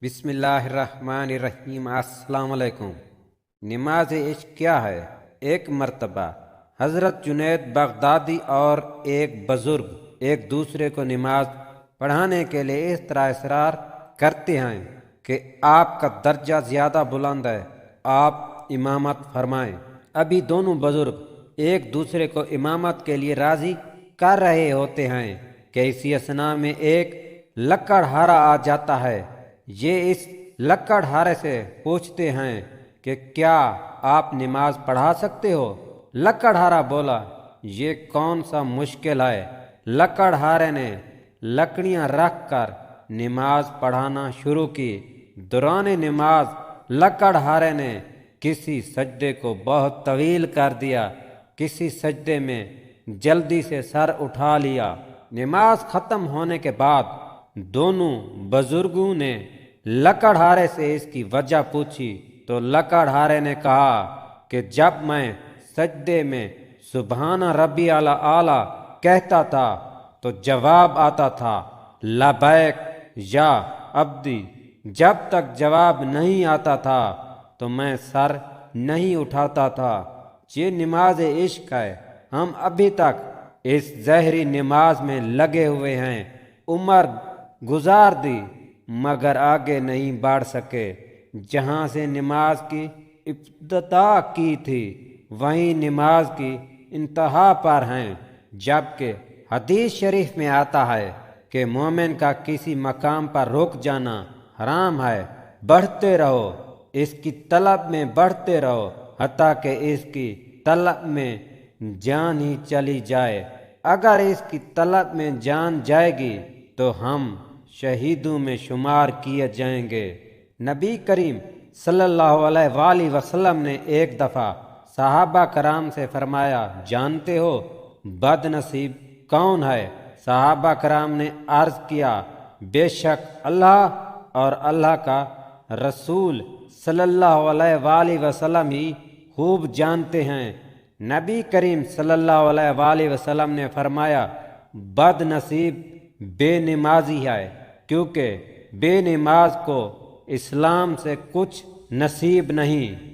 بسم اللہ الرحمن الرحیم۔ السلام علیکم۔ نماز عشق کیا ہے؟ ایک مرتبہ حضرت جنید بغدادی اور ایک بزرگ ایک دوسرے کو نماز پڑھانے کے لیے اس طرح اصرار کرتے ہیں کہ آپ کا درجہ زیادہ بلند ہے، آپ امامت فرمائیں۔ ابھی دونوں بزرگ ایک دوسرے کو امامت کے لیے راضی کر رہے ہوتے ہیں کہ اسی اثناء میں ایک لکڑہارا آ جاتا ہے۔ یہ اس لکڑہارے سے پوچھتے ہیں کہ کیا آپ نماز پڑھا سکتے ہو؟ لکڑہارا بولا، یہ کون سا مشکل ہے؟ لکڑہارے نے لکڑیاں رکھ کر نماز پڑھانا شروع کی۔ دوران نماز لکڑہارے نے کسی سجدے کو بہت طویل کر دیا، کسی سجدے میں جلدی سے سر اٹھا لیا۔ نماز ختم ہونے کے بعد دونوں بزرگوں نے لکڑہارے سے اس کی وجہ پوچھی تو لکڑہارے نے کہا کہ جب میں سجدے میں سبحان ربی اعلی کہتا تھا تو جواب آتا تھا لبیک یا عبدی۔ جب تک جواب نہیں آتا تھا تو میں سر نہیں اٹھاتا تھا۔ یہ نماز عشق ہے۔ ہم ابھی تک اس ظاہری نماز میں لگے ہوئے ہیں، عمر گزار دی مگر آگے نہیں بڑھ سکے۔ جہاں سے نماز کی ابتدا کی تھی وہیں نماز کی انتہا پر ہیں، جبکہ حدیث شریف میں آتا ہے کہ مومن کا کسی مقام پر رک جانا حرام ہے۔ بڑھتے رہو، اس کی طلب میں بڑھتے رہو حتیٰ کہ اس کی طلب میں جان ہی چلی جائے۔ اگر اس کی طلب میں جان جائے گی تو ہم شہیدوں میں شمار کیے جائیں گے۔ نبی کریم صلی اللہ علیہ وآلہ وسلم نے ایک دفعہ صحابہ کرام سے فرمایا، جانتے ہو بد نصیب کون ہے؟ صحابہ کرام نے عرض کیا، بے شک اللہ اور اللہ کا رسول صلی اللہ علیہ وآلہ وسلم ہی خوب جانتے ہیں۔ نبی کریم صلی اللہ علیہ وآلہ وسلم نے فرمایا، بد نصیب بے نمازی ہے، کیونکہ بے نماز کو اسلام سے کچھ نصیب نہیں۔